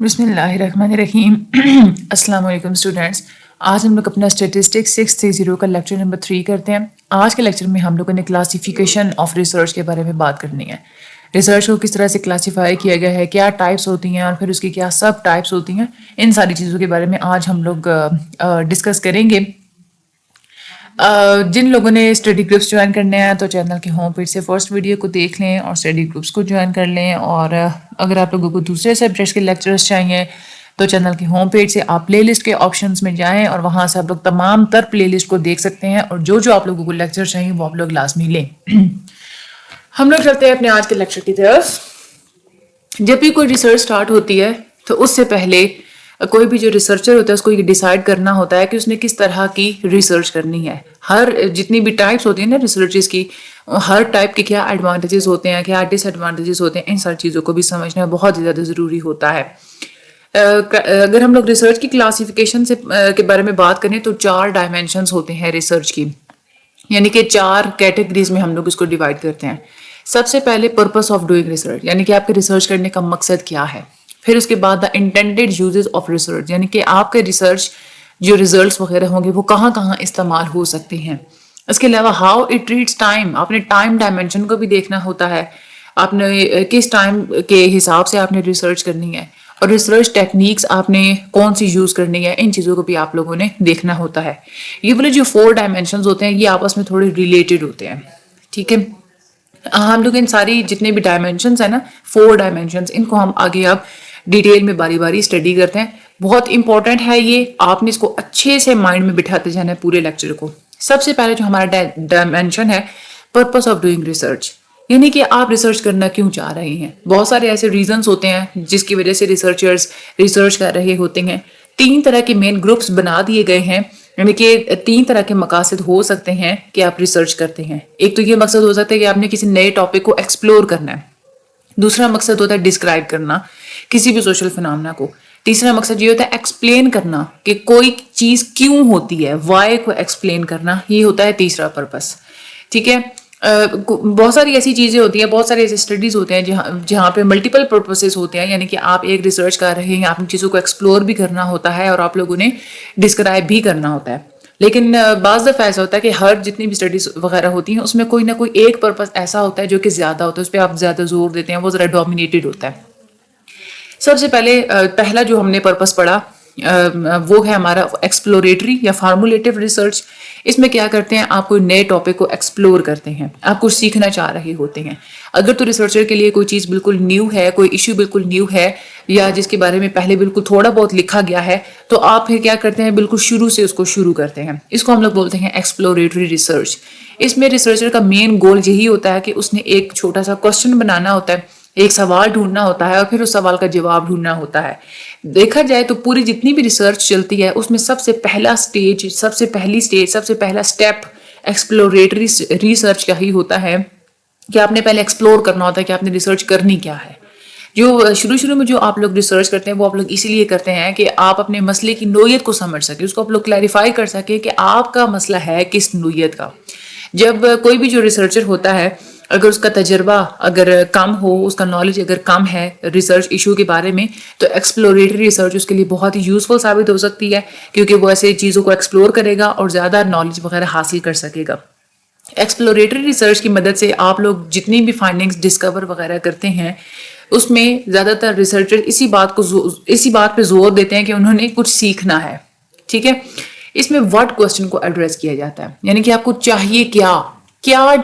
بسم اللہ الرحمن الرحیم السلام علیکم اسٹوڈینٹس. آج ہم لوگ اپنا اسٹیٹسٹکس 630 کا لیکچر نمبر 3 کرتے ہیں. آج کے لیکچر میں ہم لوگوں نے کلاسیفیکیشن آف ریسرچ کے بارے میں بات کرنی ہے. ریسرچ کو کس طرح سے کلاسیفائی کیا گیا ہے, کیا ٹائپس ہوتی ہیں اور پھر اس کی کیا سب ٹائپس ہوتی ہیں, ان ساری چیزوں کے بارے میں آج ہم لوگ ڈسکس کریں گے. جن لوگوں نے اسٹڈی گروپس جوائن کرنے ہیں تو چینل کے ہوم پیج سے فرسٹ ویڈیو کو دیکھ لیں اور اسٹڈی گروپس کو جوائن کر لیں. اور اگر آپ لوگوں کو دوسرے سبجیکٹس کے لیکچرز چاہیے تو چینل کے ہوم پیج سے آپ پلے لسٹ کے آپشنز میں جائیں اور وہاں سے آپ لوگ تمام تر پلے لسٹ کو دیکھ سکتے ہیں, اور جو آپ لوگوں کو لیکچر چاہیے وہ آپ لوگ لازمی لیں. ہم لوگ چلتے ہیں اپنے آج کے لیکچر کی طرف. جب بھی کوئی ریسرچ سٹارٹ ہوتی ہے تو اس سے پہلے کوئی بھی جو ریسرچر ہوتا ہے اس کو یہ ڈیسائیڈ کرنا ہوتا ہے کہ اس نے کس طرح کی ریسرچ کرنی ہے. ہر جتنی بھی ٹائپس ہوتی ہیں نا ریسرچز کی, ہر ٹائپ کے کیا ایڈوانٹیجز ہوتے ہیں, کیا ڈس ایڈوانٹیجز ہوتے ہیں, ان ساری چیزوں کو بھی سمجھنا بہت زیادہ ضروری ہوتا ہے. اگر ہم لوگ ریسرچ کی کلاسیفیکیشن کے بارے میں بات کریں تو 4 ڈائمینشنز ہوتے ہیں ریسرچ کی, یعنی کہ 4 کیٹیگریز میں ہم لوگ اس کو ڈیوائڈ کرتے ہیں. سب سے پہلے پرپس آف ڈوئنگ ریسرچ, یعنی کہ آپ کے ریسرچ کرنے کا مقصد کیا ہے. پھر اس کے بعد the intended uses of research, یعنی کہ آپ کے ریسرچ جو ریزلٹس وغیرہ ہوں گے وہ کہاں کہاں استعمال ہو سکتے ہیں. اس کے علاوہ ہاؤ اٹ ٹریٹس ٹائم, آپ نے ٹائم ڈائمینشن کو بھی دیکھنا ہوتا ہے, آپ نے کس ٹائم کے حساب سے آپ نے ریسرچ کرنی ہے, اور ریسرچ ٹیکنیکس آپ نے کون سی یوز کرنی ہے, ان چیزوں کو بھی آپ لوگوں نے دیکھنا ہوتا ہے. یہ والے جو 4 ڈائمینشنز ہوتے ہیں یہ آپس میں تھوڑے ریلیٹڈ ہوتے ہیں. ٹھیک ہے, ہم لوگ ان ساری جتنے بھی ڈائمینشنز ہیں نا 4 ڈائمینشنز, ان کو ہم آگے اب ڈیٹیل میں باری باری اسٹڈی کرتے ہیں. بہت امپورٹنٹ ہے یہ, آپ نے اس کو اچھے سے مائنڈ میں بٹھاتے جانا ہے پورے لیکچر کو. سب سے پہلے جو ہمارا ڈائمینشن ہے پرپس آف ڈوئنگ ریسرچ, یعنی کہ آپ ریسرچ کرنا کیوں چاہ رہے ہیں. بہت سارے ایسے ریزنس ہوتے ہیں جس کی وجہ سے ریسرچرز ریسرچ کر رہے ہوتے ہیں. 3 طرح کے مین گروپس بنا دیے گئے ہیں, یعنی کہ 3 طرح کے مقاصد ہو سکتے ہیں کہ آپ ریسرچ کرتے ہیں. ایک تو یہ مقصد ہو سکتا ہے کہ آپ نے کسی نئے ٹاپک کو ایکسپلور کرنا ہے. دوسرا مقصد ہوتا ہے ڈسکرائب کرنا کسی بھی سوشل فینامنا کو. تیسرا مقصد یہ ہوتا ہے ایکسپلین کرنا کہ کوئی چیز کیوں ہوتی ہے, وائی کو ایکسپلین کرنا, یہ ہوتا ہے تیسرا پرپس. ٹھیک ہے, بہت ساری ایسی چیزیں ہوتی ہیں, بہت سارے ایسے اسٹڈیز ہوتے ہیں جہاں پہ ملٹیپل پرپسز ہوتے ہیں, یعنی کہ آپ ایک ریسرچ کر رہے ہیں, آپ نے چیزوں کو ایکسپلور بھی کرنا ہوتا ہے اور آپ لوگوں نے ڈسکرائب بھی کرنا ہوتا ہے. لیکن بعض دفعہ ایسا ہوتا ہے کہ ہر جتنی بھی اسٹڈیز وغیرہ ہوتی ہیں اس میں کوئی نہ کوئی ایک پرپس ایسا ہوتا ہے جو کہ زیادہ ہوتا ہے, اس پہ آپ زیادہ زور دیتے ہیں, وہ ذرا ڈومینیٹڈ ہوتا ہے. سب سے پہلا جو ہم نے پرپس پڑھا وہ ہے ہمارا ایکسپلوریٹری یا فارمولیٹو ریسرچ. اس میں کیا کرتے ہیں, آپ کوئی نئے ٹاپک کو ایکسپلور کرتے ہیں, آپ کچھ سیکھنا چاہ رہے ہوتے ہیں. اگر تو ریسرچر کے لیے کوئی چیز بالکل نیو ہے, کوئی ایشو بالکل نیو ہے, یا جس کے بارے میں پہلے بالکل تھوڑا بہت لکھا گیا ہے, تو آپ پھر کیا کرتے ہیں, بالکل شروع سے اس کو شروع کرتے ہیں. اس کو ہم لوگ بولتے ہیں ایکسپلوریٹری ریسرچ. اس میں ریسرچر کا مین گول یہی ہوتا ہے کہ اس نے ایک چھوٹا سا کوسچن بنانا ہوتا ہے, ایک سوال ڈھونڈنا ہوتا ہے اور پھر اس سوال کا جواب ڈھونڈنا ہوتا ہے. دیکھا جائے تو پوری جتنی بھی ریسرچ چلتی ہے اس میں سب سے پہلا سٹیج, سب سے پہلا سٹیپ ایکسپلوریٹری ریسرچ کا ہی ہوتا ہے کہ آپ نے پہلے ایکسپلور کرنا ہوتا ہے کہ آپ نے ریسرچ کرنی کیا ہے. جو شروع میں جو آپ لوگ ریسرچ کرتے ہیں وہ آپ لوگ اسی لیے کرتے ہیں کہ آپ اپنے مسئلے کی نوعیت کو سمجھ سکیں, اس کو آپ لوگ کلیریفائی کر سکیں کہ آپ کا مسئلہ ہے کس نوعیت کا. جب کوئی بھی جو ریسرچر ہوتا ہے اگر اس کا تجربہ اگر کم ہو, اس کا نالج اگر کم ہے ریسرچ ایشو کے بارے میں, تو ایکسپلوریٹری ریسرچ اس کے لیے بہت ہی یوزفل ثابت ہو سکتی ہے, کیونکہ وہ ایسے چیزوں کو ایکسپلور کرے گا اور زیادہ نالج وغیرہ حاصل کر سکے گا. ایکسپلوریٹری ریسرچ کی مدد سے آپ لوگ جتنی بھی فائنڈنگز ڈسکور وغیرہ کرتے ہیں اس میں زیادہ تر ریسرچر اسی بات پہ زور دیتے ہیں کہ انہوں نے کچھ سیکھنا ہے. ٹھیک ہے, اس میں واٹ کوسچن کو ایڈریس کیا جاتا ہے, یعنی کہ آپ کو چاہیے کیا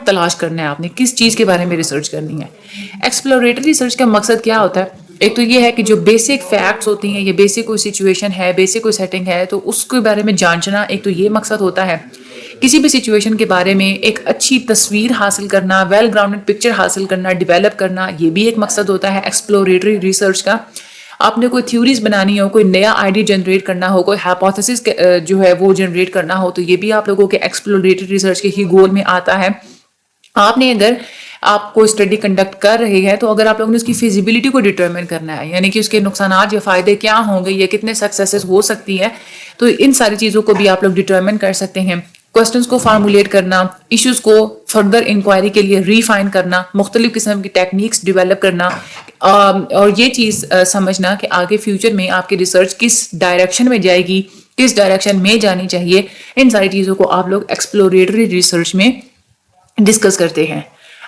تلاش کرنا ہے, آپ نے کس چیز کے بارے میں ریسرچ کرنی ہے. ایکسپلوریٹری ریسرچ کا مقصد کیا ہوتا ہے, ایک تو یہ ہے کہ جو بیسک فیکٹس ہوتی ہیں, یہ بیسک کوئی سچویشن ہے, بیسک کوئی سیٹنگ ہے, تو اس کے بارے میں جانچنا, ایک تو یہ مقصد ہوتا ہے. کسی بھی سچویشن کے بارے میں ایک اچھی تصویر حاصل کرنا, ویل گراؤنڈڈ پکچر حاصل کرنا, ڈیولپ کرنا, یہ بھی ایک مقصد ہوتا ہے ایکسپلوریٹری ریسرچ کا. آپ نے کوئی تھیوریز بنانی ہو, کوئی نیا آئیڈیا جنریٹ کرنا ہو, کوئی ہائپوتھیسس جو ہے وہ جنریٹ کرنا ہو, تو یہ بھی آپ لوگوں کے ایکسپلوریٹری ریسرچ کے ہی گول میں آتا ہے. آپ نے اگر آپ کو اسٹڈی کنڈکٹ کر رہے ہیں تو اگر آپ لوگوں نے اس کی فیزیبلٹی کو ڈیٹرمن کرنا ہے, یعنی کہ اس کے نقصانات یا فائدے کیا ہوں گے, یا کتنے سکسیسز ہو سکتی ہے, تو ان ساری چیزوں کو بھی آپ لوگ ڈیٹرمن کر سکتے ہیں. کوسچنس کو فارمولیٹ کرنا, ایشوز کو فردر انکوائری کے لیے ریفائن کرنا, مختلف قسم کی ٹیکنیکس ڈیولپ کرنا, اور یہ چیز سمجھنا کہ آگے فیوچر میں آپ کی ریسرچ کس ڈائریکشن میں جائے گی, کس ڈائریکشن میں جانی چاہیے, ان ساری چیزوں کو آپ لوگ ایکسپلوریٹری ریسرچ میں ڈسکس کرتے ہیں.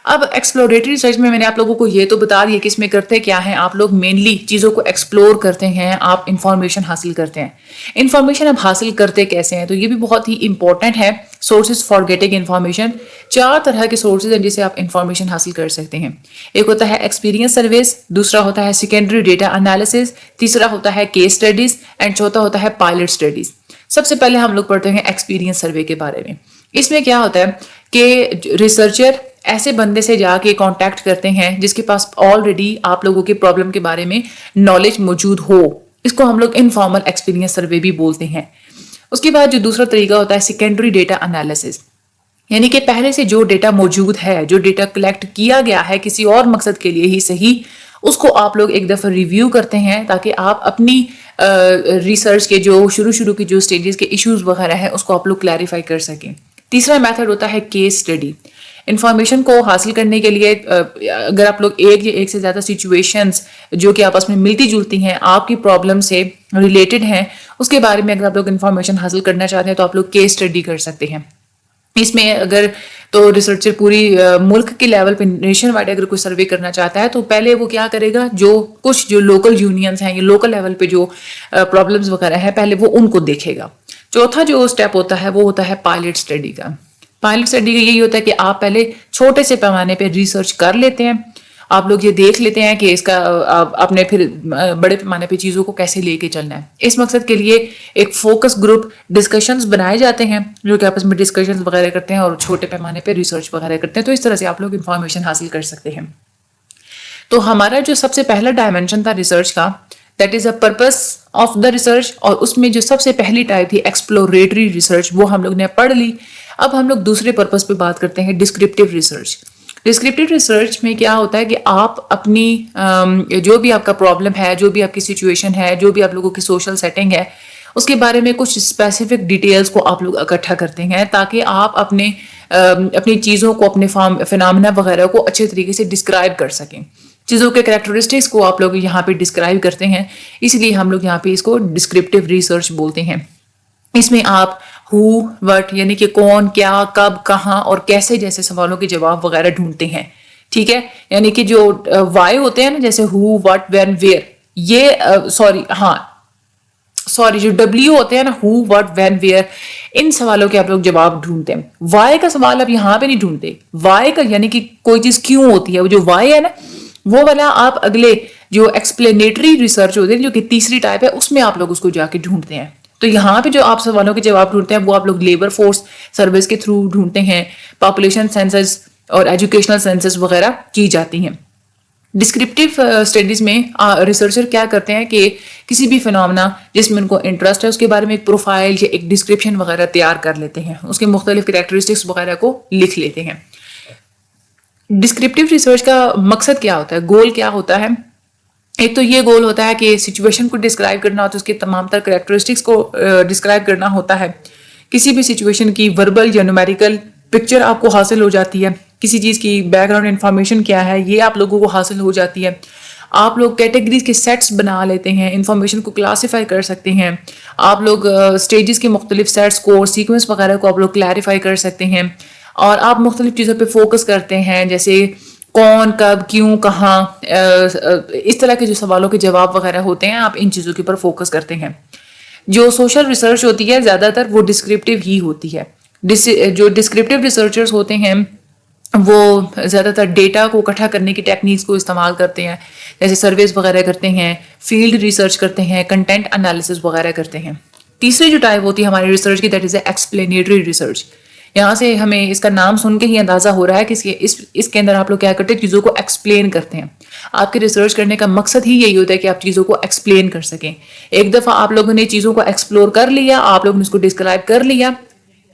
اب ایکسپلوریٹری ریسرچ میں نے آپ لوگوں کو یہ تو بتا دیا کہ اس میں کرتے کیا ہیں. آپ لوگ مینلی چیزوں کو ایکسپلور کرتے ہیں, آپ انفارمیشن حاصل کرتے ہیں. انفارمیشن اب حاصل کرتے کیسے ہیں, تو یہ بھی بہت ہی امپورٹنٹ ہے. سورسز فار گیٹنگ انفارمیشن, 4 طرح کے سورسز ہیں جس سے آپ انفارمیشن حاصل کر سکتے ہیں. ایک ہوتا ہے ایکسپیرینس سرویز, دوسرا ہوتا ہے سیکنڈری ڈیٹا انالیسز, تیسرا ہوتا ہے کیس اسٹڈیز, اینڈ چوتھا ہوتا ہے پائلٹ اسٹڈیز. سب سے پہلے ہم لوگ پڑھتے ہیں ایکسپیرینس سروے کے بارے میں. اس میں کیا ہوتا ہے کہ ریسرچر ایسے بندے سے جا کے کانٹیکٹ کرتے ہیں جس کے پاس آلریڈی آپ لوگوں کے پرابلم کے بارے میں نالج موجود ہو. اس کو ہم لوگ انفارمل ایکسپیرینس سروے بھی بولتے ہیں. اس کے بعد جو دوسرا طریقہ ہوتا ہے سیکنڈری ڈیٹا انالیسز, یعنی کہ پہلے سے جو ڈیٹا موجود ہے, جو ڈیٹا کلیکٹ کیا گیا ہے کسی اور مقصد کے لیے ہی صحیح, اس کو آپ لوگ ایک دفعہ ریویو کرتے ہیں تاکہ آپ اپنی ریسرچ کے جو شروع کی جو سٹیجز کے ایشوز وغیرہ ہیں اس کو آپ لوگ کلیریفائی کر سکیں. تیسرا میتھڈ ہوتا ہے کیس اسٹڈی. انفارمیشن کو حاصل کرنے کے لیے اگر آپ لوگ ایک یا ایک سے زیادہ سچویشنز جو کہ آپس میں ملتی جلتی ہیں, آپ کی پرابلم سے ریلیٹڈ ہیں, اس کے بارے میں اگر آپ لوگ انفارمیشن حاصل کرنا چاہتے ہیں تو آپ لوگ کیس اسٹڈی کر سکتے ہیں. اس میں اگر تو ریسرچر پوری ملک کے لیول پہ نیشن وائڈ اگر کوئی سروے کرنا چاہتا ہے تو پہلے وہ کیا کرے گا, جو لوکل یونینز ہیں یا لوکل لیول پہ جو پرابلمز وغیرہ ہیں پہلے وہ ان کو دیکھے گا. چوتھا جو اسٹیپ ہوتا ہے وہ ہوتا ہے پائلٹ اسٹڈی کا. پائلٹ اسٹڈی کا یہی ہوتا ہے کہ آپ پہلے چھوٹے سے پیمانے پہ ریسرچ کر لیتے ہیں, آپ لوگ یہ دیکھ لیتے ہیں کہ اس کا آپ نے پھر بڑے پیمانے پہ چیزوں کو کیسے لے کے چلنا ہے. اس مقصد کے لیے ایک فوکس گروپ ڈسکشنز بنائے جاتے ہیں جو کہ آپس میں ڈسکشنز وغیرہ کرتے ہیں اور چھوٹے پیمانے پہ ریسرچ وغیرہ کرتے ہیں. تو اس طرح سے آپ لوگ انفارمیشن حاصل کر سکتے ہیں. تو ہمارا جو سب سے پہلا ڈائمینشن تھا ریسرچ کا, that is a purpose of the research, اور اس میں جو سب سے پہلی ٹائپ تھی ایکسپلوریٹری ریسرچ, وہ ہم لوگ نے پڑھ لی. اب ہم لوگ دوسرے پرپس پہ بات کرتے ہیں ڈسکرپٹیو ریسرچ. ڈسکرپٹیو ریسرچ میں کیا ہوتا ہے کہ آپ اپنی جو بھی آپ کا پرابلم ہے, جو بھی آپ کی سچویشن ہے, جو بھی آپ لوگوں کی سوشل سیٹنگ ہے, اس کے بارے میں کچھ اسپیسیفک ڈیٹیلز کو آپ لوگ اکٹھا کرتے ہیں تاکہ آپ اپنی چیزوں کو, اپنے فینامنا وغیرہ کو اچھے طریقے سے ڈسکرائب کر سکیں. چیزوں کے کریکٹرسٹکس کو آپ لوگ یہاں پہ ڈسکرائب کرتے ہیں, اس لیے ہم لوگ یہاں پہ اس کو ڈسکرپٹیو ریسرچ بولتے ہیں. اس میں آپ ہو وٹ یعنی کہ کون, کیا, کب, کہاں اور کیسے جیسے سوالوں کے جواب وغیرہ ڈھونڈتے ہیں. ٹھیک ہے, یعنی کہ جو وائی ہوتے ہیں نا, جیسے ہو وٹ وین ویئر, یہ جو ڈبلیو ہوتے ہیں نا, ہو وٹ وین ویئر, ان سوالوں کے آپ لوگ جواب ڈھونڈتے ہیں. وائی کا سوال آپ یہاں پہ نہیں ڈھونڈتے. وائی کا یعنی کہ کوئی چیز کیوں ہوتی ہے, وہ جو وائی ہے نا, وہ والا آپ اگلے جو ایکسپلینیٹری ریسرچ ہوتے ہیں جو کہ تیسری ٹائپ ہے, اس میں آپ لوگ اس کو جا کے ڈھونڈتے ہیں. تو یہاں پہ جو آپ سوالوں کے جواب ڈھونڈتے ہیں وہ آپ لوگ لیبر فورس سروس کے تھرو ڈھونڈتے ہیں, پاپولیشن سینسس اور ایجوکیشنل سینسس وغیرہ کی جاتی ہیں. ڈسکرپٹیو اسٹڈیز میں ریسرچر کیا کرتے ہیں کہ کسی بھی فینومنا جس میں ان کو انٹرسٹ ہے اس کے بارے میں ایک پروفائل یا ایک ڈسکرپشن وغیرہ تیار کر لیتے ہیں, اس کے مختلف کریکٹرسٹکس وغیرہ کو لکھ لیتے ہیں. ڈسکرپٹیو ریسرچ کا مقصد کیا ہوتا ہے, گول کیا ہوتا ہے؟ ایک تو یہ گول ہوتا ہے کہ سچویشن کو ڈسکرائب کرنا ہوتا ہے, اس کے تمام تر کریکٹرسٹکس کو ڈسکرائب کرنا ہوتا ہے. کسی بھی سچویشن کی وربل یا نومیریکل پکچر آپ کو حاصل ہو جاتی ہے, کسی چیز کی بیک گراؤنڈ انفارمیشن کیا ہے یہ آپ لوگوں کو حاصل ہو جاتی ہے. آپ لوگ کیٹیگریز کے سیٹس بنا لیتے ہیں, انفارمیشن کو کلاسیفائی کر سکتے ہیں. آپ لوگ اسٹیجز کے مختلف سیٹس کو اور سیکوینس وغیرہ کو آپ لوگ کلیریفائی کر سکتے ہیں, اور آپ مختلف چیزوں پہ فوکس کرتے ہیں جیسے کون, کب, کیوں, کہاں, اس طرح کے جو سوالوں کے جواب وغیرہ ہوتے ہیں آپ ان چیزوں کے اوپر فوکس کرتے ہیں. جو سوشل ریسرچ ہوتی ہے زیادہ تر وہ ڈسکرپٹیو ہی ہوتی ہے. جو ڈسکرپٹیو ریسرچرز ہوتے ہیں وہ زیادہ تر ڈیٹا کو اکٹھا کرنے کی ٹیکنیکس کو استعمال کرتے ہیں, جیسے سرویز وغیرہ کرتے ہیں, فیلڈ ریسرچ کرتے ہیں, کنٹینٹ انالیسس وغیرہ کرتے ہیں. تیسری جو ٹائپ ہوتی ہے ہماری ریسرچ کی, that is a explanatory research. یہاں سے ہمیں اس کا نام سن کے ہی اندازہ ہو رہا ہے کہ اس کے اندر آپ لوگ کیا کرتے ہیں, چیزوں کو ایکسپلین کرتے ہیں. آپ کے ریسرچ کرنے کا مقصد ہی یہی ہوتا ہے کہ آپ چیزوں کو ایکسپلین کر سکیں. ایک دفعہ آپ لوگوں نے چیزوں کو ایکسپلور کر لیا, آپ لوگوں نے اس کو ڈسکرائب کر لیا,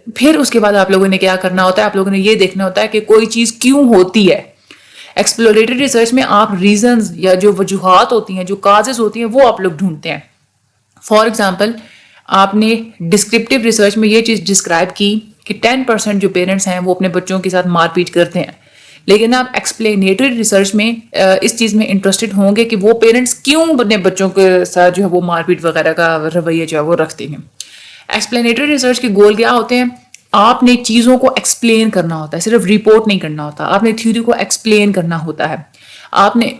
پھر اس کے بعد آپ لوگوں نے کیا کرنا ہوتا ہے, آپ لوگوں نے یہ دیکھنا ہوتا ہے کہ کوئی چیز کیوں ہوتی ہے. ایکسپلوریٹری ریسرچ میں آپ ریزنز یا جو وجوہات ہوتی ہیں, جو کازز ہوتی ہیں, وہ آپ لوگ ڈھونڈتے ہیں. فار ایگزامپل آپ نے ڈسکرپٹیو ریسرچ میں یہ چیز ڈسکرائب کی کہ 10% جو پیرنٹس ہیں وہ اپنے بچوں کے ساتھ مار پیٹ کرتے ہیں, لیکن آپ ایکسپلینیٹری ریسرچ میں اس چیز میں انٹرسٹڈ ہوں گے کہ وہ پیرنٹس کیوں اپنے بچوں کے ساتھ جو ہے وہ مار پیٹ وغیرہ کا رویہ جو ہے وہ رکھتے ہیں. ایکسپلینیٹری ریسرچ کے گول کیا ہوتے ہیں؟ آپ نے چیزوں کو ایکسپلین کرنا ہوتا ہے, صرف رپورٹ نہیں کرنا ہوتا, آپ نے تھیوری کو ایکسپلین کرنا ہوتا ہے, آپ نے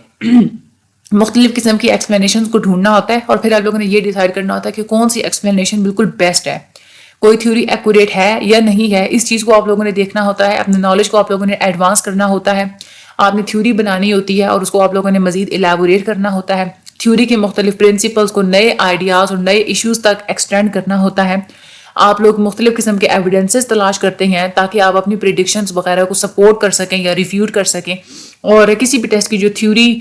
مختلف قسم کی ایکسپلینیشن کو ڈھونڈنا ہوتا ہے, اور پھر آپ لوگوں نے یہ ڈیسائیڈ کرنا ہوتا ہے کہ کون سی ایکسپلینیشن بالکل بیسٹ ہے, کوئی تھیوری ایکوریٹ ہے یا نہیں ہے. اس چیز کو آپ لوگوں نے دیکھنا ہوتا ہے, اپنے نالج کو آپ لوگوں نے ایڈوانس کرنا ہوتا ہے, آپ نے تھیوری بنانی ہوتی ہے اور اس کو آپ لوگوں نے مزید الیبوریٹ کرنا ہوتا ہے, تھیوری کے مختلف پرنسپلس کو نئے آئیڈیاز اور نئے ایشوز تک ایکسٹینڈ کرنا ہوتا ہے. آپ لوگ مختلف قسم کے ایویڈنسز تلاش کرتے ہیں تاکہ آپ اپنی پریڈکشنز وغیرہ کو سپورٹ کر سکیں یا ریفیوٹ کر سکیں, اور کسی بھی ٹیسٹ کی جو تھیوری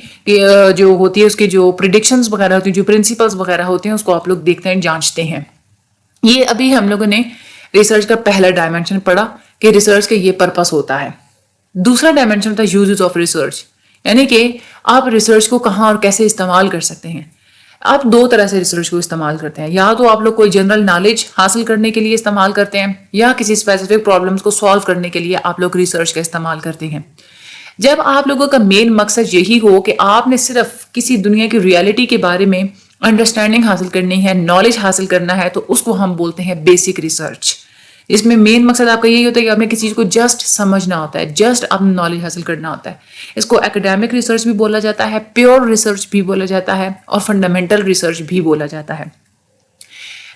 جو ہوتی ہے اس کے جو پریڈکشنز وغیرہ ہوتی ہیں, جو پرنسپلس وغیرہ ہوتے ہیں, اس کو آپ لوگ دیکھتے ہیں, جانچتے ہیں. یہ ابھی ہم لوگوں نے ریسرچ کا پہلا ڈائمینشن پڑھا کہ ریسرچ کا یہ پرپس ہوتا ہے. دوسرا ڈائمینشن ہوتا ہے یوزز آف ریسرچ, یعنی کہ آپ ریسرچ کو کہاں اور کیسے استعمال کر سکتے ہیں. آپ دو طرح سے ریسرچ کو استعمال کرتے ہیں, یا تو آپ لوگ کوئی جنرل نالج حاصل کرنے کے لیے استعمال کرتے ہیں, یا کسی اسپیسیفک پرابلمس کو سالو کرنے کے لیے آپ لوگ ریسرچ کا استعمال کرتے ہیں. جب آپ لوگوں کا مین مقصد یہی ہو کہ آپ نے صرف کسی دنیا کی ریالٹی کے بارے میں انڈرسٹینڈنگ حاصل کرنی ہے, نالج حاصل کرنا ہے, تو اس کو ہم بولتے ہیں بیسک ریسرچ. اس میں مین مقصد آپ کا یہی ہوتا ہے کہ آپ نے کسی چیز کو جسٹ سمجھنا ہوتا ہے, جسٹ اپنا نالج حاصل کرنا ہوتا ہے. اس کو ایکڈیمک ریسرچ بھی بولا جاتا ہے, پیور ریسرچ بھی بولا جاتا ہے, اور فنڈامنٹل ریسرچ بھی بولا جاتا ہے.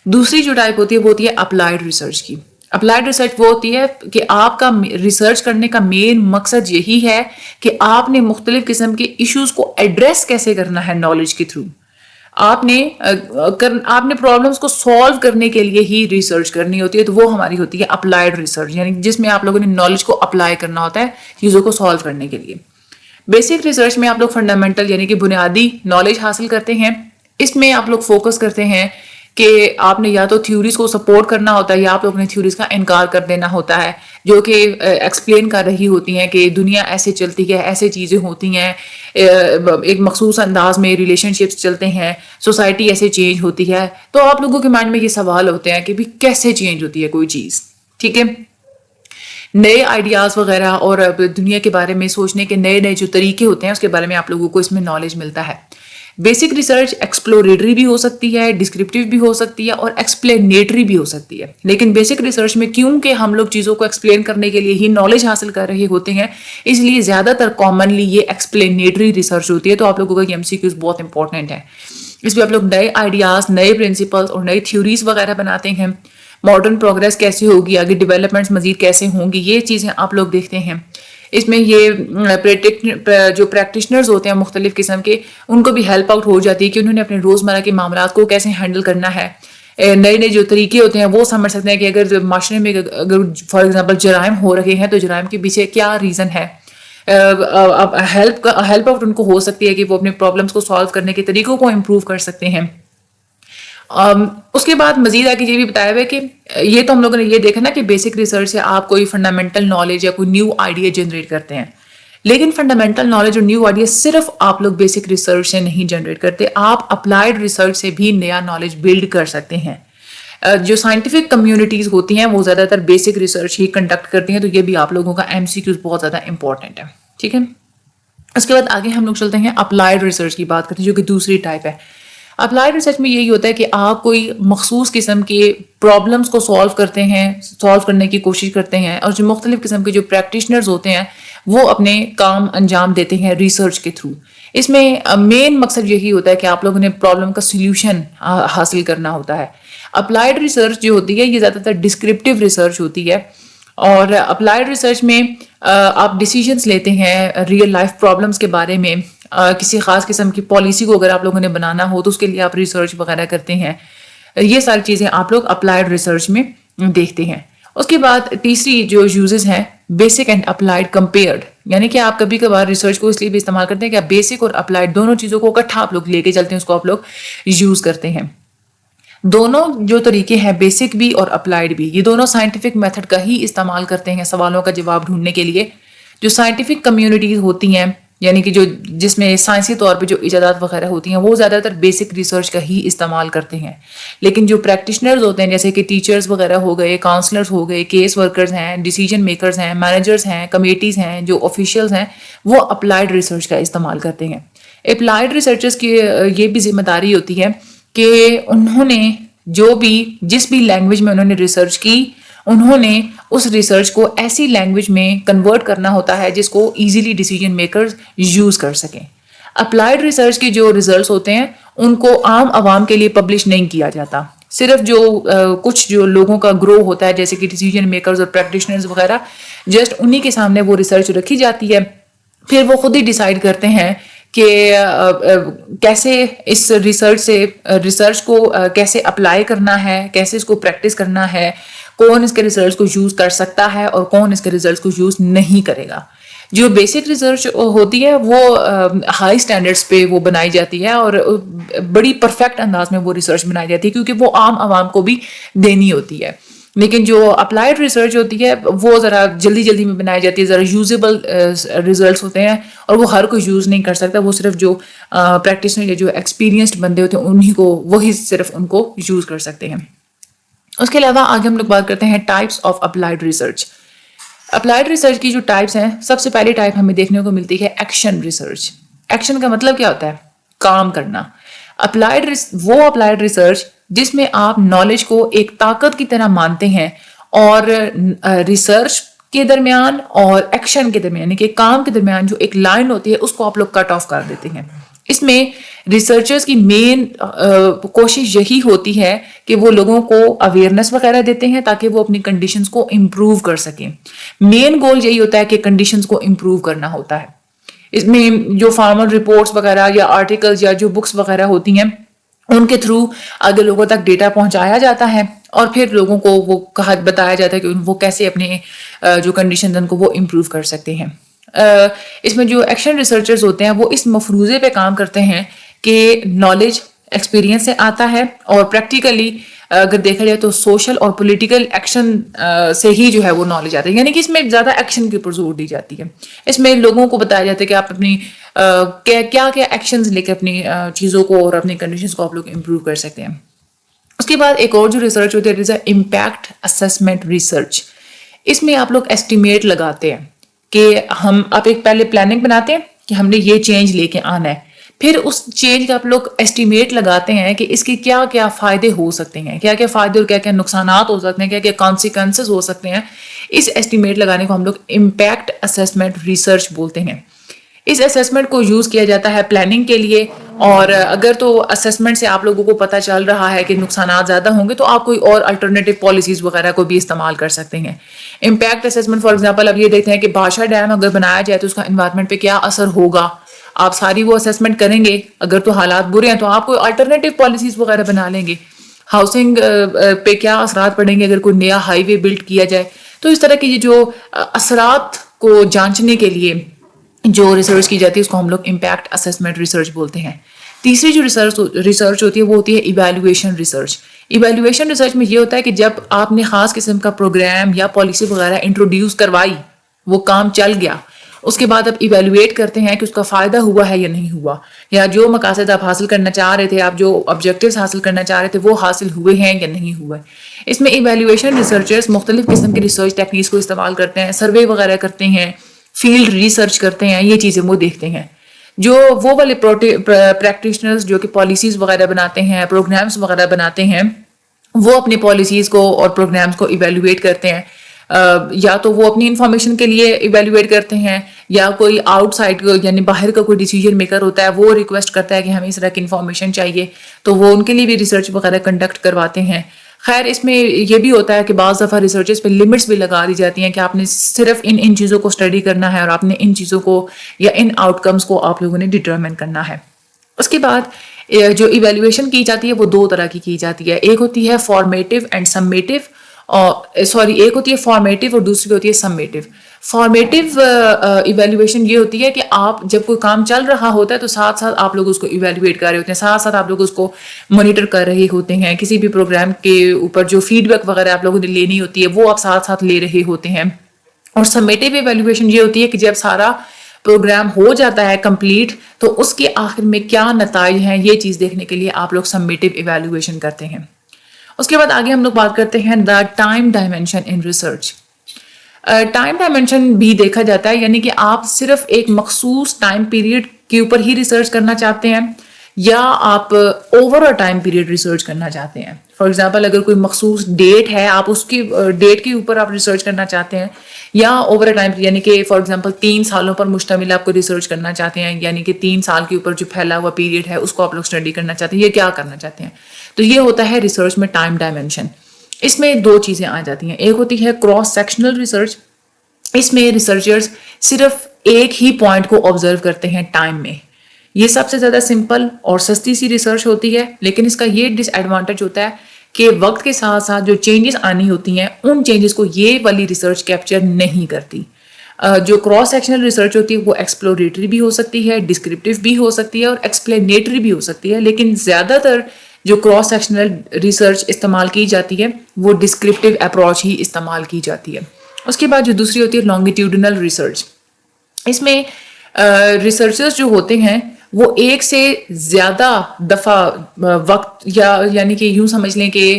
دوسری جو ٹائپ ہوتی ہے وہ ہوتی ہے اپلائیڈ ریسرچ کی. اپلائیڈ ریسرچ وہ ہوتی ہے کہ آپ کا ریسرچ کرنے کا مین مقصد یہی ہے کہ آپ نے مختلف قسم کے ایشوز کو ایڈریس کیسے کرنا ہے نالج کے تھرو. آپ نے پرابلمس کو سالو کرنے کے لیے ہی ریسرچ کرنی ہوتی ہے, تو وہ ہماری ہوتی ہے اپلائیڈ ریسرچ, یعنی جس میں آپ لوگوں نے نالج کو اپلائی کرنا ہوتا ہے چیزوں کو سالو کرنے کے لیے. بیسک ریسرچ میں آپ لوگ فنڈامنٹل یعنی کہ بنیادی نالج حاصل کرتے ہیں. اس میں آپ لوگ فوکس کرتے ہیں کہ آپ نے یا تو تھیوریز کو سپورٹ کرنا ہوتا ہے, یا آپ لوگوں نے تھیوریز کا انکار کر دینا ہوتا ہے جو کہ ایکسپلین کر رہی ہوتی ہیں کہ دنیا ایسے چلتی ہے, ایسے چیزیں ہوتی ہیں, ایک مخصوص انداز میں ریلیشن شپس چلتے ہیں, سوسائٹی ایسے چینج ہوتی ہے. تو آپ لوگوں کے مائنڈ میں یہ سوال ہوتے ہیں کہ بھی کیسے چینج ہوتی ہے کوئی چیز, ٹھیک ہے. نئے آئیڈیاز وغیرہ اور دنیا کے بارے میں سوچنے کے نئے نئے جو طریقے ہوتے ہیں اس کے بارے میں آپ لوگوں کو اس میں نالج ملتا ہے. بیسک ریسرچ ایکسپلوریٹری بھی ہو سکتی ہے, ڈسکرپٹیو بھی ہو سکتی ہے, اور ایکسپلینیٹری بھی ہو سکتی ہے. لیکن بیسک ریسرچ میں کیونکہ ہم لوگ چیزوں کو ایکسپلین کرنے کے لیے ہی نالج حاصل کر رہے ہوتے ہیں, اس لیے زیادہ تر کامنلی یہ ایکسپلینیٹری ریسرچ ہوتی ہے. تو آپ لوگوں کا یہ ایم سی کیوز بہت امپورٹنٹ ہے. اس میں آپ لوگ نئے آئیڈیاز, نئے پرنسپلس اور نئی تھیوریز وغیرہ بناتے ہیں. ماڈرن پروگریس کیسے ہوگی, آگے ڈیولپمنٹس مزید کیسے ہوں گی, یہ چیزیں آپ لوگ دیکھتے ہیں. اس میں یہ جو پریکٹیشنرز ہوتے ہیں مختلف قسم کے, ان کو بھی ہیلپ آؤٹ ہو جاتی ہے کہ انہوں نے اپنے روزمرہ کے معاملات کو کیسے ہینڈل کرنا ہے. نئے نئے جو طریقے ہوتے ہیں وہ سمجھ سکتے ہیں کہ اگر معاشرے میں اگر فار ایگزامپل جرائم ہو رہے ہیں تو جرائم کے پیچھے کیا ریزن ہے. ہیلپ آؤٹ ان کو ہو سکتی ہے کہ وہ اپنے پرابلمس کو سالو کرنے کے طریقوں کو امپروو کر سکتے ہیں. اس کے بعد مزید آگے یہ بھی بتایا ہوا ہے کہ یہ تو ہم لوگوں نے یہ دیکھا نا کہ بیسک ریسرچ سے آپ کوئی فنڈامنٹل نالج یا کوئی نیو آئیڈیا جنریٹ کرتے ہیں. لیکن فنڈامنٹل نالج اور نیو آئیڈیا صرف آپ لوگ بیسک ریسرچ سے نہیں جنریٹ کرتے, آپ اپلائیڈ ریسرچ سے بھی نیا نالج بلڈ کر سکتے ہیں. جو سائنٹیفک کمیونٹیز ہوتی ہیں وہ زیادہ تر بیسک ریسرچ ہی کنڈکٹ کرتی ہیں, تو یہ بھی آپ لوگوں کا ایم سی کیوز بہت زیادہ امپورٹنٹ ہے, ٹھیک ہے. اس کے بعد آگے ہم لوگ چلتے ہیں اپلائیڈ ریسرچ کی بات کرتے ہیں, جو کہ دوسری ٹائپ ہے. اپلائیڈ ریسرچ میں یہی ہوتا ہے کہ آپ کوئی مخصوص قسم کے پرابلمس کو سالو کرتے ہیں, سالو کرنے کی کوشش کرتے ہیں, اور جو مختلف قسم کے جو پریکٹیشنرز ہوتے ہیں وہ اپنے کام انجام دیتے ہیں ریسرچ کے تھرو. اس میں مین مقصد یہی ہوتا ہے کہ آپ لوگوں نے پرابلم کا سلیوشن حاصل کرنا ہوتا ہے. اپلائیڈ ریسرچ جو ہوتی ہے یہ زیادہ تر ڈسکرپٹیو ریسرچ ہوتی ہے, اور اپلائیڈ ریسرچ میں آپ ڈیسیجنس لیتے ہیں ریئل لائف پرابلمس کے بارے میں. کسی خاص قسم کی پالیسی کو اگر آپ لوگوں نے بنانا ہو تو اس کے لیے آپ ریسرچ وغیرہ کرتے ہیں. یہ ساری چیزیں آپ لوگ اپلائیڈ ریسرچ میں دیکھتے ہیں. اس کے بعد تیسری جو یوزز ہیں بیسک اینڈ اپلائیڈ کمپیئرڈ, یعنی کہ آپ کبھی کبھار ریسرچ کو اس لیے بھی استعمال کرتے ہیں کہ آپ بیسک اور اپلائیڈ دونوں چیزوں کو اکٹھا آپ لوگ لے کے چلتے ہیں, اس کو آپ لوگ یوز کرتے ہیں. دونوں جو طریقے ہیں بیسک بھی اور اپلائیڈ بھی, یہ دونوں سائنٹیفک میتھڈ کا ہی استعمال کرتے ہیں سوالوں کا جواب ڈھونڈنے کے لیے. جو سائنٹیفک کمیونٹیز ہوتی ہیں یعنی کہ جو جس میں سائنسی طور پہ جو ایجادات وغیرہ ہوتی ہیں وہ زیادہ تر بیسک ریسرچ کا ہی استعمال کرتے ہیں. لیکن جو پریکٹیشنرز ہوتے ہیں جیسے کہ ٹیچرز وغیرہ ہو گئے, کاؤنسلرز ہو گئے, کیس ورکرز ہیں, ڈیسیجن میکرز ہیں, مینیجرز ہیں, کمیٹیز ہیں, جو آفیشیلز ہیں, وہ اپلائیڈ ریسرچ کا استعمال کرتے ہیں. اپلائیڈ ریسرچرز کی یہ بھی ذمہ داری ہوتی ہے کہ انہوں نے جس بھی لینگویج میں انہوں نے ریسرچ کی, انہوں نے اس ریسرچ کو ایسی لینگویج میں کنورٹ کرنا ہوتا ہے جس کو ایزیلی ڈیسیجن میکرز یوز کر سکیں. اپلائیڈ ریسرچ کے جو ریزلٹس ہوتے ہیں ان کو عام عوام کے لیے پبلش نہیں کیا جاتا. صرف کچھ جو لوگوں کا گروہ ہوتا ہے جیسے کہ ڈیسیجن میکرز اور پریکٹیشنرز وغیرہ, جسٹ انہی کے سامنے وہ ریسرچ رکھی جاتی ہے. پھر وہ خود ہی ڈیسائیڈ کرتے ہیں کہ کیسے اس ریسرچ کو کیسے اپلائی کرنا ہے, کیسے اس کو پریکٹس کرنا ہے, کون اس کے ریزلٹس کو یوز کر سکتا ہے اور کون اس کے ریزلٹس کو یوز نہیں کرے گا. جو بیسک ریسرچ ہوتی ہے وہ ہائی سٹینڈرڈز پہ وہ بنائی جاتی ہے اور بڑی پرفیکٹ انداز میں وہ ریسرچ بنائی جاتی ہے کیونکہ وہ عام عوام کو بھی دینی ہوتی ہے. لیکن جو اپلائیڈ ریسرچ ہوتی ہے وہ ذرا جلدی میں بنائی جاتی ہے, ذرا یوزیبل ریزلٹس ہوتے ہیں اور وہ ہر کوئی یوز نہیں کر سکتا. وہ صرف جو پریکٹیشنر یا جو ایکسپیرینسڈ بندے ہوتے ہیں انہیں کو وہی صرف ان کو یوز کر سکتے ہیں. اس کے علاوہ آگے ہم لوگ بات کرتے ہیں types of applied research. Applied research کی جو ٹائپس ہیں, سب سے پہلی ٹائپ ہمیں دیکھنے کو ملتی ہے ایکشن ریسرچ. ایکشن کا مطلب کیا ہوتا ہے؟ کام کرنا. وہ اپلائیڈ ریسرچ جس میں آپ نالج کو ایک طاقت کی طرح مانتے ہیں اور ریسرچ کے درمیان اور ایکشن کے درمیان یعنی کہ کام کے درمیان جو ایک لائن ہوتی ہے اس کو آپ لوگ کٹ آف کر دیتے ہیں. اس میں ریسرچرز کی مین کوشش یہی ہوتی ہے کہ وہ لوگوں کو اویئرنیس وغیرہ دیتے ہیں تاکہ وہ اپنی کنڈیشنز کو امپروو کر سکیں. مین گول یہی ہوتا ہے کہ کنڈیشنز کو امپروو کرنا ہوتا ہے. اس میں جو فارمل رپورٹس وغیرہ یا آرٹیکلز یا جو بکس وغیرہ ہوتی ہیں ان کے تھرو آگے لوگوں تک ڈیٹا پہنچایا جاتا ہے اور پھر لوگوں کو وہ بتایا جاتا ہے کہ وہ کیسے اپنے جو کنڈیشنز ان کو وہ امپروو کر سکتے ہیں. اس میں جو ایکشن ریسرچرز ہوتے ہیں وہ اس مفروضے پہ کام کرتے ہیں کہ نالج ایکسپیرینس سے آتا ہے اور پریکٹیکلی اگر دیکھا جائے تو سوشل اور پولیٹیکل ایکشن سے ہی جو ہے وہ نالج آتا ہے. یعنی کہ اس میں زیادہ ایکشن کے اوپر زور دی جاتی ہے. اس میں لوگوں کو بتایا جاتا ہے کہ آپ اپنی کیا ایکشنز لے کے اپنی چیزوں کو اور اپنی کنڈیشنز کو آپ لوگ امپروو کر سکتے ہیں. اس کے بعد ایک اور جو ریسرچ ہوتی ہے امپیکٹ اسسمنٹ ریسرچ. اس میں آپ لوگ ایسٹیمیٹ لگاتے ہیں کہ آپ ایک پہلے پلاننگ بناتے ہیں کہ ہم نے یہ چینج لے کے آنا ہے, پھر اس چینج کا آپ لوگ ایسٹیمیٹ لگاتے ہیں کہ اس کے کیا کیا فائدے ہو سکتے ہیں, کیا کیا فائدے اور کیا کیا نقصانات ہو سکتے ہیں, کیا کیا کانسیکوینسز ہو سکتے ہیں. اس ایسٹیمیٹ لگانے کو ہم لوگ امپیکٹ اسسمنٹ ریسرچ بولتے ہیں. اس اسسمنٹ کو یوز کیا جاتا ہے پلاننگ کے لیے, اور اگر تو اسسمنٹ سے آپ لوگوں کو پتہ چل رہا ہے کہ نقصانات زیادہ ہوں گے تو آپ کوئی اور الٹرنیٹیو پالیسیز وغیرہ کو بھی استعمال کر سکتے ہیں. امپیکٹ اسسمنٹ فار ایگزامپل اب یہ دیکھتے ہیں کہ بادشاہ ڈیم اگر بنایا جائے تو اس کا انوائرمنٹ پہ کیا اثر ہوگا. آپ ساری وہ اسسمنٹ کریں گے, اگر تو حالات برے ہیں تو آپ کوئی الٹرنیٹیو پالیسیز وغیرہ بنا لیں گے. ہاؤسنگ پہ کیا اثرات پڑیں گے اگر کوئی نیا ہائی وے بلڈ کیا جائے. تو اس طرح کی یہ جو اثرات کو جانچنے کے لیے جو ریسرچ کی جاتی ہے اس کو ہم لوگ امپیکٹ اسسمنٹ ریسرچ بولتے ہیں. تیسری جو ریسرچ ہوتی ہے وہ ہوتی ہے ایویلویشن ریسرچ. ایویلویشن ریسرچ میں یہ ہوتا ہے کہ جب آپ نے خاص قسم کا پروگرام یا پالیسی وغیرہ انٹروڈیوس کروائی, وہ کام چل گیا, اس کے بعد آپ ایویلویٹ کرتے ہیں کہ اس کا فائدہ ہوا ہے یا نہیں ہوا, یا جو مقاصد آپ حاصل کرنا چاہ رہے تھے, آپ جو آبجیکٹیوز حاصل کرنا چاہ رہے تھے وہ حاصل ہوئے ہیں یا نہیں ہوئے. اس میں ایویلویشن ریسرچرز مختلف قسم کی ریسرچ ٹیکنیکس کو استعمال کرتے ہیں, سروے وغیرہ کرتے ہیں, فیلڈ ریسرچ کرتے ہیں, یہ چیزیں وہ دیکھتے ہیں. جو وہ والے پریکٹیشنرز جو کہ پالیسیز وغیرہ بناتے ہیں, پروگرامز وغیرہ بناتے ہیں, وہ اپنی پالیسیز کو اور پروگرامز کو ایویلویٹ کرتے ہیں. یا تو وہ اپنی انفارمیشن کے لیے ایویلویٹ کرتے ہیں, یا کوئی آؤٹ سائڈ یعنی باہر کا کوئی ڈیسیجن میکر ہوتا ہے وہ ریکویسٹ کرتا ہے کہ ہمیں اس طرح کی انفارمیشن چاہیے, تو وہ ان کے لیے بھی ریسرچ وغیرہ کنڈکٹ کرواتے ہیں. خیر اس میں یہ بھی ہوتا ہے کہ بعض دفعہ ریسرچز پہ لمٹس بھی لگا دی جاتی ہیں کہ آپ نے صرف ان چیزوں کو اسٹڈی کرنا ہے اور آپ نے ان چیزوں کو یا ان آؤٹ کمس کو آپ لوگوں نے ڈٹرمن کرنا ہے. اس کے بعد جو ایویلویشن کی جاتی ہے وہ دو طرح کی جاتی ہے. ایک ہوتی ہے فارمیٹیو اینڈ سمیٹیو, ایک ہوتی ہے فارمیٹیو اور دوسری ہوتی ہے سمیٹیو. فارمیٹیو ایویلویشن یہ ہوتی ہے کہ آپ جب کوئی کام چل رہا ہوتا ہے تو ساتھ ساتھ آپ لوگ اس کو ایویلویٹ کر رہے ہوتے ہیں, ساتھ ساتھ آپ لوگ اس کو مانیٹر کر رہے ہوتے ہیں. کسی بھی پروگرام کے اوپر جو فیڈ بیک وغیرہ آپ لوگوں نے لینی ہوتی ہے وہ آپ ساتھ ساتھ لے رہے ہوتے ہیں. اور سمیٹیو ایویلویشن یہ ہوتی ہے کہ جب سارا پروگرام ہو جاتا ہے کمپلیٹ تو اس کے آخر میں کیا نتائج ہیں یہ چیز دیکھنے کے لیے آپ لوگ سمیٹیو ایویلویشن کرتے ہیں. اس کے بعد آگے ہم لوگ بات کرتے ہیں the time dimension in research. Time dimension بھی دیکھا جاتا ہے, یعنی کہ آپ صرف ایک مخصوص ٹائم پیریڈ کے اوپر ہی ریسرچ کرنا چاہتے ہیں یا آپ over a time period research کرنا چاہتے ہیں. فار ایگزامپل اگر کوئی مخصوص ڈیٹ ہے آپ اس کی ڈیٹ کے اوپر آپ ریسرچ کرنا چاہتے ہیں یا اوور اے ٹائم, یعنی کہ فار ایگزامپل 3 سالوں پر مشتمل آپ کو ریسرچ کرنا چاہتے ہیں, یعنی کہ 3 سال کے اوپر جو پھیلا ہوا پیریڈ ہے اس کو آپ لوگ اسٹڈی کرنا چاہتے ہیں, یہ کیا کرنا چاہتے ہیں. تو یہ ہوتا ہے ریسرچ میں ٹائم ڈائمینشن. اس میں 2 چیزیں آ جاتی ہیں. ایک ہوتی ہے کراس سیکشنل ریسرچ. اس میں ریسرچرز صرف ایک ہی پوائنٹ کو آبزرو کرتے ہیں ٹائم میں. یہ سب سے زیادہ سمپل اور سستی سی ریسرچ ہوتی ہے, لیکن اس کا یہ ڈس ایڈوانٹیج ہوتا ہے کہ وقت کے ساتھ ساتھ جو چینجز آنی ہوتی ہیں ان چینجز کو یہ والی ریسرچ کیپچر نہیں کرتی. جو کراس سیکشنل ریسرچ ہوتی ہے وہ ایکسپلوریٹری بھی ہو سکتی ہے, ڈسکرپٹیو بھی ہو سکتی ہے اور ایکسپلینیٹری بھی ہو سکتی ہے, لیکن زیادہ تر جو کراس سیکشنل ریسرچ استعمال کی جاتی ہے وہ ڈسکرپٹیو اپروچ ہی استعمال کی جاتی ہے. اس کے بعد جو دوسری ہوتی ہے لانگیٹیوڈنل ریسرچ. اس میں ریسرچرز جو ہوتے ہیں وہ ایک سے زیادہ دفعہ وقت یعنی کہ یوں سمجھ لیں کہ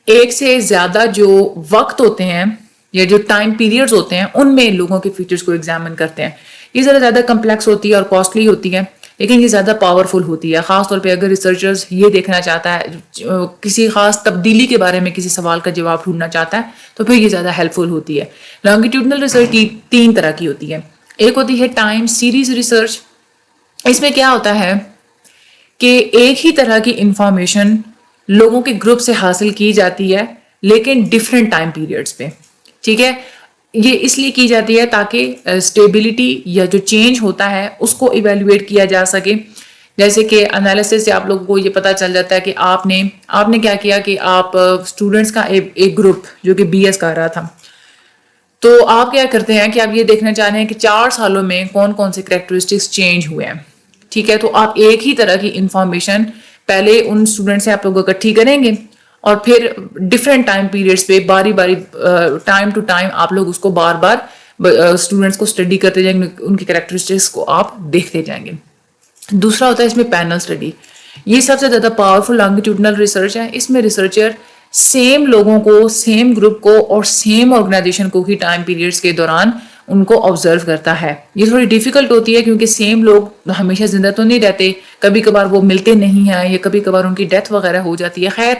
ایک سے زیادہ جو وقت ہوتے ہیں یا جو ٹائم پیریڈز ہوتے ہیں ان میں لوگوں کے فیچرز کو ایگزامن کرتے ہیں. یہ ذرا زیادہ کمپلیکس ہوتی ہے اور کاسٹلی ہوتی ہے, لیکن یہ زیادہ پاورفل ہوتی ہے, خاص طور پہ اگر ریسرچرز یہ دیکھنا چاہتا ہے کسی خاص تبدیلی کے بارے میں کسی سوال کا جواب ڈھونڈنا چاہتا ہے تو پھر یہ زیادہ ہیلپ فل ہوتی ہے. لانگیٹیوڈنل ریسرچ 3 طرح کی ہوتی ہے. ایک ہوتی ہے ٹائم سیریز ریسرچ. اس میں کیا ہوتا ہے کہ ایک ہی طرح کی انفارمیشن لوگوں کے گروپ سے حاصل کی جاتی ہے لیکن ڈفرینٹ ٹائم پیریڈز پہ. ٹھیک ہے, یہ اس لیے کی جاتی ہے تاکہ اسٹیبلٹی یا جو چینج ہوتا ہے اس کو ایویلویٹ کیا جا سکے. جیسے کہ انالیسس سے آپ لوگوں کو یہ پتا چل جاتا ہے کہ آپ نے کیا کیا کہ آپ اسٹوڈنٹس کا ایک گروپ جو کہ BS کر رہا تھا, تو آپ کیا کرتے ہیں کہ آپ یہ دیکھنا چاہ رہے ہیں کہ 4 سالوں میں کون کون سے کریکٹرسٹکس چینج ہوئے ہیں. ٹھیک ہے, تو آپ ایک ہی طرح کی انفارمیشن پہلے ان اسٹوڈنٹ سے آپ لوگ اکٹھی کریں گے اور پھر ڈفرینٹ ٹائم پیریڈس پہ باری ٹائم ٹو ٹائم آپ لوگ اس کو بار اسٹوڈنٹس کو اسٹڈی کرتے جائیں گے, ان کی کریکٹرسٹکس کو آپ دیکھتے جائیں گے. دوسرا ہوتا ہے اس میں پینل اسٹڈی. یہ سب سے زیادہ پاورفل لانگیٹیوڈنل ریسرچ ہے. اس میں ریسرچر سیم لوگوں کو, سیم گروپ کو اور سیم آرگنائزیشن کو ہی ٹائم پیریڈس کے دوران ان کو آبزرو کرتا ہے. یہ تھوڑی ڈیفیکلٹ ہوتی ہے کیونکہ سیم لوگ ہمیشہ زندہ تو نہیں رہتے, کبھی کبھار وہ ملتے نہیں ہیں یا کبھی کبھار ان کی ڈیتھ وغیرہ ہو جاتی ہے. خیر,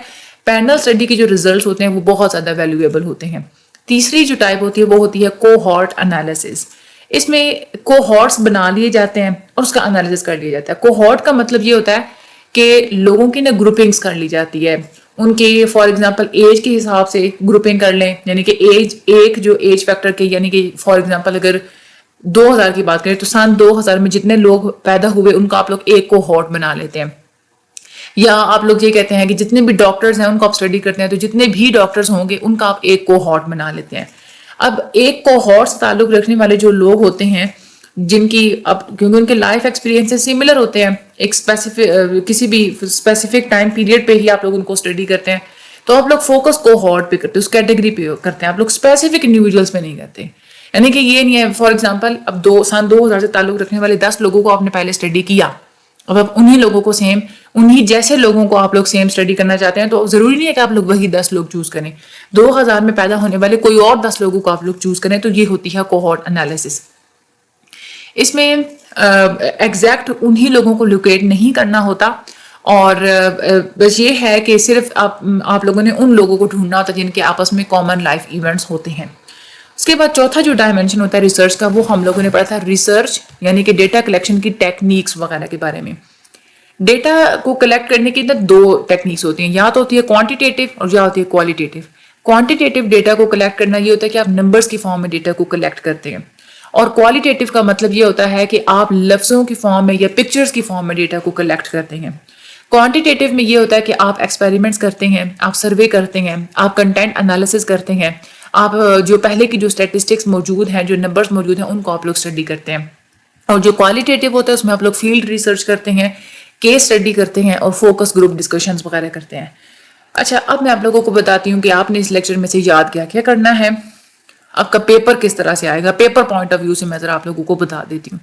پینل اسٹڈی کے جو ریزلٹس ہوتے ہیں وہ بہت زیادہ ویلیویبل ہوتے ہیں. تیسری جو ٹائپ ہوتی ہے وہ ہوتی ہے کوہارٹ انالیسس. اس میں کوہارٹس بنا لیے جاتے ہیں اور اس کا انالیسس کر لیا جاتا ہے. کوہارٹ کا مطلب یہ ہوتا ہے کہ لوگوں کی نا گروپنگس کر لی جاتی ہے, ان کے فار ایگزامپل ایج کے حساب سے گروپنگ کر لیں, یعنی کہ ایج جو ایج فیکٹر کے, یعنی کہ فار ایگزامپل اگر 2000 کی بات کریں تو سن 2000 میں جتنے لوگ پیدا ہوئے ان کا آپ لوگ ایک کوہارٹ بنا لیتے ہیں. یا آپ لوگ یہ کہتے ہیں کہ جتنے بھی ڈاکٹرز ہیں ان کو آپ اسٹڈی کرتے ہیں تو جتنے بھی ڈاکٹرز ہوں گے ان کا آپ ایک کوہارٹ بنا لیتے ہیں. اب ایک کوہارٹ سے تعلق رکھنے والے جو لوگ ہوتے ہیں جن کی اب کیونکہ ان کے لائف ایکسپیرینسز سملر ہوتے ہیں, ایک کسی بھی اسپیسیفک ٹائم پیریڈ پہ ہی آپ لوگ ان کو اسٹڈی کرتے ہیں, تو آپ لوگ فوکس کوہارٹ پہ کرتے ہیں, اس کیٹیگری پہ کرتے ہیں, آپ لوگ اسپیسیفک انڈیویجولس پہ نہیں کرتے. یعنی کہ یہ نہیں ہے فار ایگزامپل اب سن 2000 سے تعلق رکھنے والے 10 لوگوں کو آپ نے پہلے اسٹڈی کیا, اب انہی لوگوں کو انہی جیسے لوگوں کو آپ لوگ سیم اسٹڈی کرنا چاہتے ہیں تو ضروری نہیں ہے کہ آپ لوگ وہی 10 لوگ چوز کریں. 2000 میں پیدا ہونے والے کوئی اور 10 لوگوں کو آپ لوگ چوز کریں, تو یہ ہوتی ہے کوہارٹ انالیسس. اس میں ایگزیکٹ انہی لوگوں کو لوکیٹ نہیں کرنا ہوتا, اور بس یہ ہے کہ صرف آپ لوگوں نے ان لوگوں کو ڈھونڈنا ہوتا جن کے آپس میں کامن لائف ایونٹس ہوتے ہیں. اس کے بعد چوتھا جو ڈائمینشن ہوتا ہے ریسرچ کا وہ ہم لوگوں نے پڑھا تھا ریسرچ, یعنی کہ ڈیٹا کلیکشن کی ٹیکنیکس وغیرہ کے بارے میں. ڈیٹا کو کلیکٹ کرنے کی 2 ٹیکنیکس ہوتی ہیں, یا تو ہوتی ہے کوانٹیٹیو اور یا ہوتی ہے کوالٹیٹیو. کوانٹیٹیو ڈیٹا کو کلیکٹ کرنا یہ ہوتا ہے کہ آپ نمبرز کی فارم میں ڈیٹا کو کلیکٹ کرتے ہیں, اور کوالٹیٹیو کا مطلب یہ ہوتا ہے کہ آپ لفظوں کی فارم میں یا پکچرز کی فارم میں ڈیٹا کو کلیکٹ کرتے ہیں. کوانٹیٹیو میں یہ ہوتا ہے کہ آپ ایکسپیریمنٹس کرتے ہیں, آپ سروے کرتے ہیں, آپ کنٹینٹ انالیسس کرتے ہیں, آپ جو پہلے کی جو اسٹیٹسٹکس موجود ہیں, جو نمبرز موجود ہیں ان کو آپ لوگ اسٹڈی کرتے ہیں. اور جو کوالٹیٹیو ہوتا ہے اس میں آپ لوگ فیلڈ ریسرچ کرتے ہیں, کیس اسٹڈی کرتے ہیں اور فوکس گروپ ڈسکشنز وغیرہ کرتے ہیں. اچھا, اب میں آپ لوگوں کو بتاتی ہوں کہ آپ نے اس لیکچر میں سے یاد کیا کرنا ہے. آپ کا پیپر کس طرح سے آئے گا. پیپر پوائنٹ آف ویو سے میں ذرا آپ لوگوں کو بتا دیتی ہوں.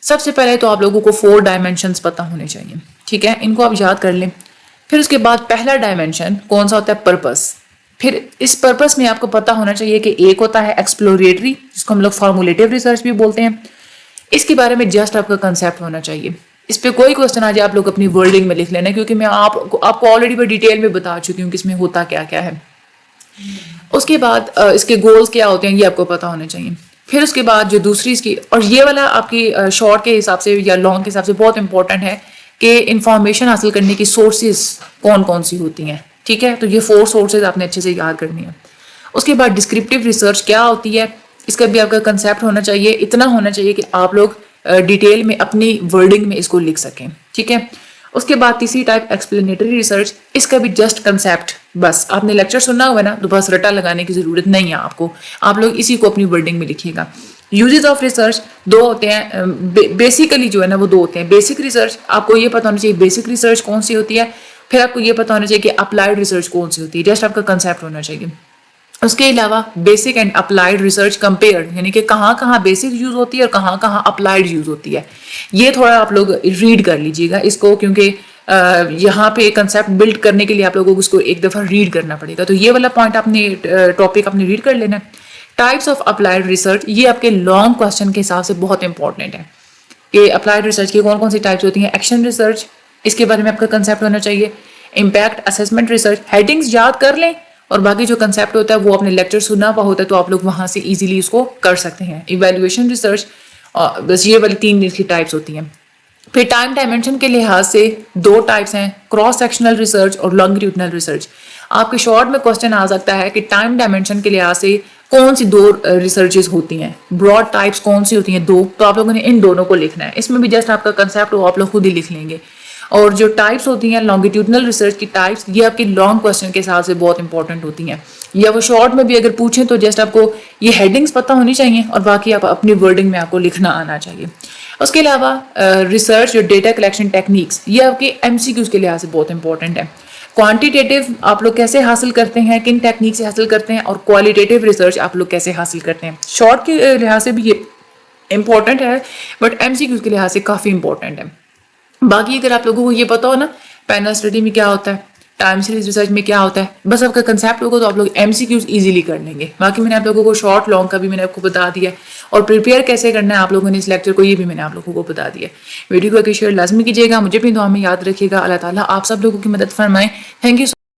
سب سے پہلے تو آپ لوگوں کو 4 ڈائمینشنز پتہ ہونے چاہیے, ٹھیک ہے, ان کو آپ یاد کر لیں. پھر اس کے بعد پہلا ڈائمینشن کون سا ہوتا ہے؟ پرپس. پھر اس پرپس میں آپ کو پتہ ہونا چاہیے کہ ایک ہوتا ہے ایکسپلوریٹری, جس کو ہم لوگ فارمولیٹیو ریسرچ بھی بولتے ہیں. اس کے بارے میں جسٹ آپ کا کنسیپٹ ہونا چاہیے. اس پہ کوئی کوشچن آ جائے آپ لوگ اپنی ورڈنگ میں لکھ لینا, کیونکہ میں آپ کو آلریڈی میں ڈیٹیل میں بتا چکی ہوں کہ اس میں ہوتا کیا کیا ہے. اس کے بعد اس کے گولز کیا ہوتے ہیں یہ آپ کو پتہ ہونے چاہیے. پھر اس کے بعد جو دوسری اس کی, اور یہ والا آپ کی شارٹ کے حساب سے یا لانگ کے حساب سے بہت امپورٹنٹ ہے کہ انفارمیشن حاصل کرنے کی سورسز کون کون سی ہوتی ہیں, ٹھیک ہے. تو یہ 4 سورسز آپ نے اچھے سے یاد کرنی ہے. اس کے بعد ڈسکرپٹیو ریسرچ کیا ہوتی ہے, اس کا بھی آپ کا کنسیپٹ ہونا چاہیے. اتنا ہونا چاہیے کہ آپ لوگ ڈیٹیل میں اپنی ورڈنگ میں اس کو لکھ سکیں, ٹھیک ہے. اس کے بعد تیسری ٹائپ ایکسپلینیٹری ریسرچ, اس کا بھی جسٹ کنسیپٹ, بس آپ نے لیکچر سننا ہوا نا تو بس رٹا لگانے کی ضرورت نہیں ہے آپ کو, آپ لوگ اسی کو اپنی ورڈنگ میں لکھیے گا. یوزز آف ریسرچ 2 ہوتے ہیں, بیسیکلی جو ہے نا وہ 2 ہوتے ہیں. بیسک ریسرچ, آپ کو یہ پتہ ہونا چاہیے بیسک ریسرچ کون سی ہوتی ہے. پھر آپ کو یہ پتہ ہونا چاہیے کہ اپلائیڈ ریسرچ کون سی ہوتی ہے, جسٹ آپ کا کنسیپٹ ہونا چاہیے. اس کے علاوہ basic and applied research compare, یعنی کہ کہاں کہاں بیسک یوز ہوتی ہے اور کہاں کہاں اپلائیڈ یوز ہوتی ہے. یہ تھوڑا آپ لوگ ریڈ کر لیجیے گا اس کو, کیونکہ یہاں پہ کنسیپٹ بلڈ کرنے کے لیے آپ لوگوں کو اس کو ایک دفعہ ریڈ کرنا پڑے گا. تو یہ والا پوائنٹ آپ نے ٹاپک آپ نے ریڈ کر لینا. ٹائپس آف اپلائیڈ ریسرچ, یہ آپ کے لانگ کوشچن کے حساب سے بہت امپورٹنٹ ہے کہ اپلائیڈ ریسرچ کی کون کون سی ٹائپس ہوتی ہیں. ایکشن ریسرچ, اس کے بارے میں آپ کا کنسیپٹ ہونا چاہیے. امپیکٹ اسسمنٹ ریسرچ, ہیڈنگز یاد کر لیں, اور باقی جو کنسیپٹ ہوتا ہے وہ اپنے لیکچر سننا ہوا ہوتا ہے تو آپ لوگ وہاں سے ایزیلی اس کو کر سکتے ہیں. ایویلویشن ریسرچ, بس یہ والی 3 کی ٹائپس ہوتی ہیں. پھر ٹائم ڈائمینشن کے لحاظ سے 2 ٹائپس ہیں, کراس سیکشنل ریسرچ اور لانگیٹیوڈنل ریسرچ. آپ کے شارٹ میں کوشچن آ سکتا ہے کہ ٹائم ڈائمینشن کے لحاظ سے کون سی 2 ریسرچز ہوتی ہیں, براڈ ٹائپس کون سی ہوتی ہیں 2, تو آپ لوگوں نے ان دونوں کو لکھنا ہے. اس میں بھی جسٹ آپ کا کنسیپٹ وہ آپ لوگ خود ہی لکھ لیں گے. اور جو ٹائپس ہوتی ہیں لانگیٹیوڈنل ریسرچ کی ٹائپس, یہ آپ کے لانگ کوشچن کے حساب سے بہت امپورٹنٹ ہوتی ہیں, یا وہ شارٹ میں بھی اگر پوچھیں تو جسٹ آپ کو یہ ہیڈنگز پتہ ہونی چاہیے اور باقی آپ اپنی ورڈنگ میں آپ کو لکھنا آنا چاہیے. اس کے علاوہ ریسرچ جو ڈیٹا کلیکشن ٹیکنیکس, یہ آپ کے MCQs کے لحاظ سے بہت امپورٹنٹ ہے. کوانٹیٹیو آپ لوگ کیسے حاصل کرتے ہیں, کن ٹیکنیک سے حاصل کرتے ہیں, اور کوالیٹیٹیو ریسرچ آپ لوگ کیسے حاصل کرتے ہیں. شارٹ کے لحاظ سے بھی یہ امپورٹنٹ ہے, بٹ MCQs کے لحاظ سے کافی امپورٹنٹ ہے. باقی اگر آپ لوگوں کو یہ پتا ہو نا پینل اسٹڈی میں کیا ہوتا ہے, ٹائم سیریز ریسرچ میں کیا ہوتا ہے, بس آپ کا کنسیپٹ ہوگا تو آپ لوگ MCQs ایزیلی کر لیں گے. باقی میں نے آپ لوگوں کو شارٹ لانگ کا بھی میں نے آپ کو بتا دیا, اور پریپیئر کیسے کرنا ہے آپ لوگوں نے اس لیکچر کو, یہ بھی میں نے آپ لوگوں کو بتا دیا. ویڈیو کو شیئر لازمی کیجیے گا, مجھے بھی دعا میں یاد رکھیے گا. اللہ تعالیٰ آپ سب لوگوں کی مدد فرمائیں. Thank you.